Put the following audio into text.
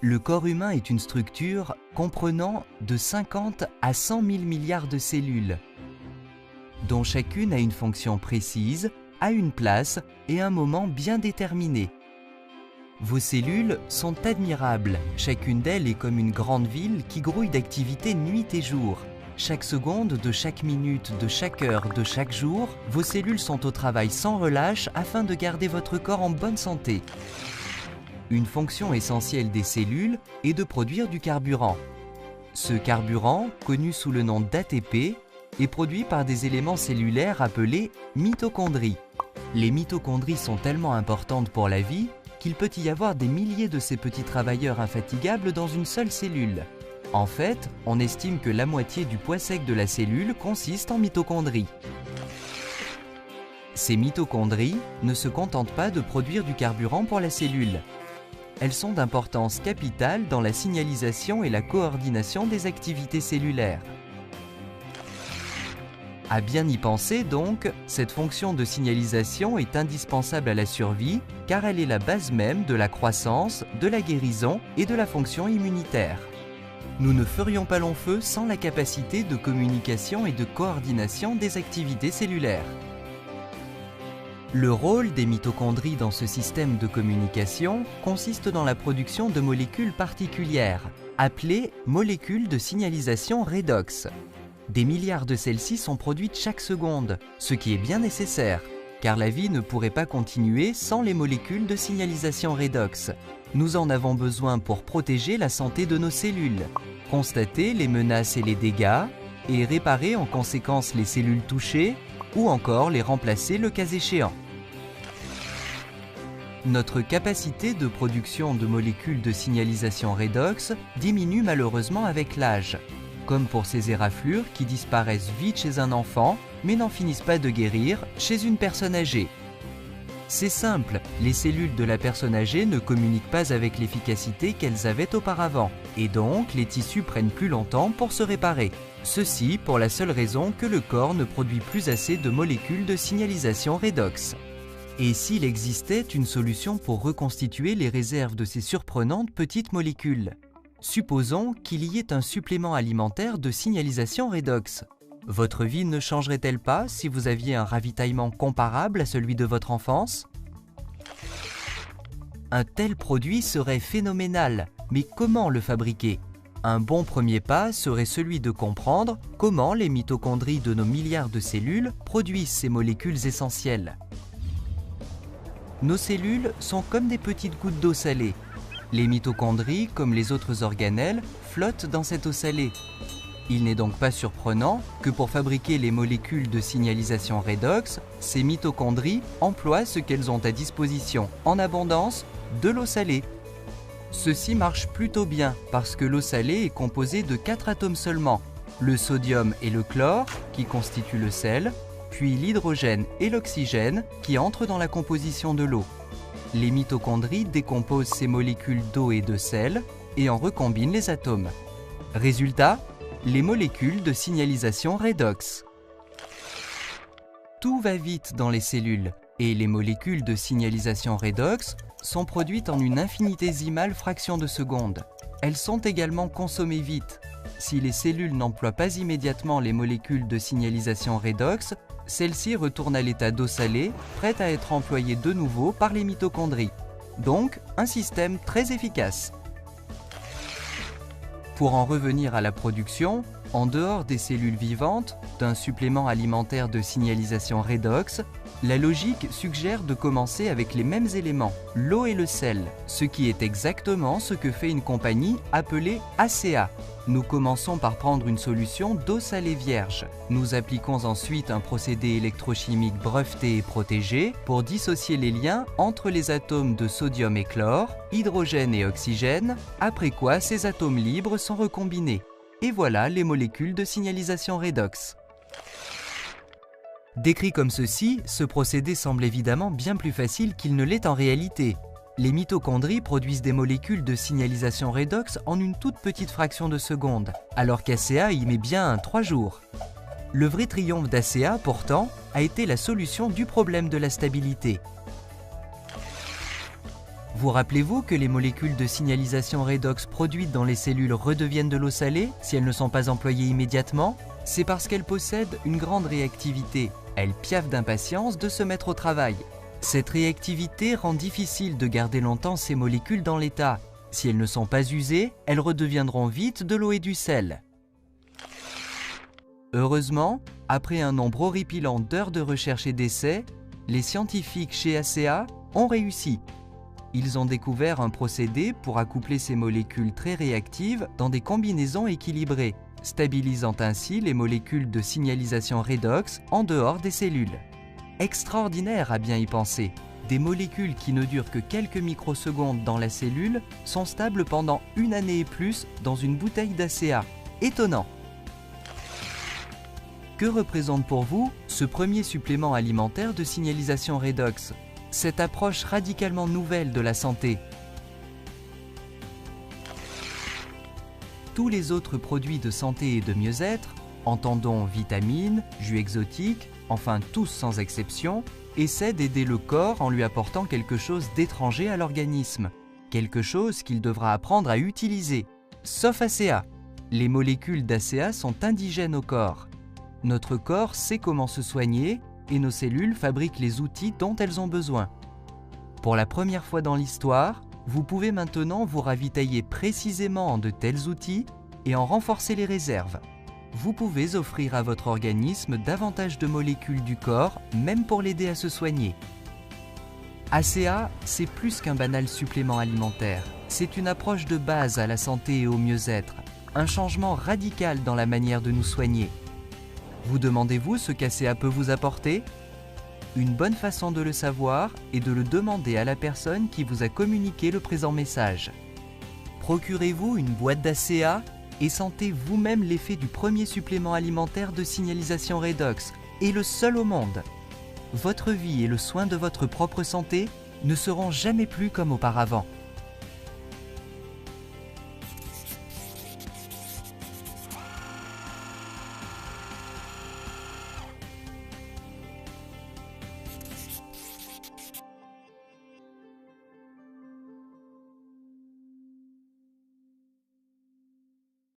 Le corps humain est une structure comprenant de 50 à 100 000 milliards de cellules, dont chacune a une fonction précise, a une place et un moment bien déterminé. Vos cellules sont admirables, chacune d'elles est comme une grande ville qui grouille d'activités nuit et jour. Chaque seconde de chaque minute, de chaque heure, de chaque jour, vos cellules sont au travail sans relâche afin de garder votre corps en bonne santé. Une fonction essentielle des cellules est de produire du carburant. Ce carburant, connu sous le nom d'ATP, est produit par des éléments cellulaires appelés mitochondries. Les mitochondries sont tellement importantes pour la vie qu'il peut y avoir des milliers de ces petits travailleurs infatigables dans une seule cellule. En fait, on estime que la moitié du poids sec de la cellule consiste en mitochondries. Ces mitochondries ne se contentent pas de produire du carburant pour la cellule. Elles sont d'importance capitale dans la signalisation et la coordination des activités cellulaires. À bien y penser donc, cette fonction de signalisation est indispensable à la survie car elle est la base même de la croissance, de la guérison et de la fonction immunitaire. Nous ne ferions pas long feu sans la capacité de communication et de coordination des activités cellulaires. Le rôle des mitochondries dans ce système de communication consiste dans la production de molécules particulières, appelées molécules de signalisation redox. Des milliards de celles-ci sont produites chaque seconde, ce qui est bien nécessaire, car la vie ne pourrait pas continuer sans les molécules de signalisation redox. Nous en avons besoin pour protéger la santé de nos cellules, constater les menaces et les dégâts, et réparer en conséquence les cellules touchées, ou encore les remplacer le cas échéant. Notre capacité de production de molécules de signalisation redox diminue malheureusement avec l'âge, comme pour ces éraflures qui disparaissent vite chez un enfant, mais n'en finissent pas de guérir chez une personne âgée. C'est simple, les cellules de la personne âgée ne communiquent pas avec l'efficacité qu'elles avaient auparavant, et donc les tissus prennent plus longtemps pour se réparer. Ceci pour la seule raison que le corps ne produit plus assez de molécules de signalisation redox. Et s'il existait une solution pour reconstituer les réserves de ces surprenantes petites molécules? Supposons qu'il y ait un supplément alimentaire de signalisation redox. Votre vie ne changerait-elle pas si vous aviez un ravitaillement comparable à celui de votre enfance? Un tel produit serait phénoménal, mais comment le fabriquer? Un bon premier pas serait celui de comprendre comment les mitochondries de nos milliards de cellules produisent ces molécules essentielles. Nos cellules sont comme des petites gouttes d'eau salée. Les mitochondries, comme les autres organelles, flottent dans cette eau salée. Il n'est donc pas surprenant que pour fabriquer les molécules de signalisation redox, ces mitochondries emploient ce qu'elles ont à disposition en abondance, de l'eau salée. Ceci marche plutôt bien parce que l'eau salée est composée de 4 atomes seulement, le sodium et le chlore qui constituent le sel, puis l'hydrogène et l'oxygène qui entrent dans la composition de l'eau. Les mitochondries décomposent ces molécules d'eau et de sel et en recombinent les atomes. Résultat, les molécules de signalisation redox. Tout va vite dans les cellules et les molécules de signalisation redox sont produites en une infinitésimale fraction de seconde. Elles sont également consommées vite. Si les cellules n'emploient pas immédiatement les molécules de signalisation redox, celles-ci retournent à l'état d'eau salée, prête à être employée de nouveau par les mitochondries. Donc, un système très efficace. Pour en revenir à la production, en dehors des cellules vivantes, d'un supplément alimentaire de signalisation redox, la logique suggère de commencer avec les mêmes éléments, l'eau et le sel, ce qui est exactement ce que fait une compagnie appelée ACA. Nous commençons par prendre une solution d'eau salée vierge. Nous appliquons ensuite un procédé électrochimique breveté et protégé pour dissocier les liens entre les atomes de sodium et chlore, hydrogène et oxygène, après quoi ces atomes libres sont recombinés. Et voilà les molécules de signalisation redox. Décrit comme ceci, ce procédé semble évidemment bien plus facile qu'il ne l'est en réalité. Les mitochondries produisent des molécules de signalisation redox en une toute petite fraction de seconde, alors qu'ACA y met bien 3 jours. Le vrai triomphe d'ACA, pourtant, a été la solution du problème de la stabilité. Vous rappelez-vous que les molécules de signalisation redox produites dans les cellules redeviennent de l'eau salée si elles ne sont pas employées immédiatement? C'est parce qu'elles possèdent une grande réactivité. Elles piaffent d'impatience de se mettre au travail. Cette réactivité rend difficile de garder longtemps ces molécules dans l'état. Si elles ne sont pas usées, elles redeviendront vite de l'eau et du sel. Heureusement, après un nombre horripilant d'heures de recherche et d'essais, les scientifiques chez ACEA ont réussi. Ils ont découvert un procédé pour accoupler ces molécules très réactives dans des combinaisons équilibrées, stabilisant ainsi les molécules de signalisation redox en dehors des cellules. Extraordinaire à bien y penser! Des molécules qui ne durent que quelques microsecondes dans la cellule sont stables pendant une année et plus dans une bouteille d'ACEA. Étonnant! Que représente pour vous ce premier supplément alimentaire de signalisation redox? Cette approche radicalement nouvelle de la santé. Tous les autres produits de santé et de mieux-être, entendons vitamines, jus exotiques, enfin tous sans exception, essaient d'aider le corps en lui apportant quelque chose d'étranger à l'organisme, quelque chose qu'il devra apprendre à utiliser. Sauf ACEA. Les molécules d'ACEA sont indigènes au corps. Notre corps sait comment se soigner et nos cellules fabriquent les outils dont elles ont besoin. Pour la première fois dans l'histoire, vous pouvez maintenant vous ravitailler précisément en de tels outils et en renforcer les réserves. Vous pouvez offrir à votre organisme davantage de molécules du corps, même pour l'aider à se soigner. ACEA, c'est plus qu'un banal supplément alimentaire. C'est une approche de base à la santé et au mieux-être, un changement radical dans la manière de nous soigner. Vous demandez-vous ce qu'ACEA peut vous apporter? Une bonne façon de le savoir est de le demander à la personne qui vous a communiqué le présent message. Procurez-vous une boîte d'ACEA et sentez vous-même l'effet du premier supplément alimentaire de signalisation redox, et le seul au monde. Votre vie et le soin de votre propre santé ne seront jamais plus comme auparavant.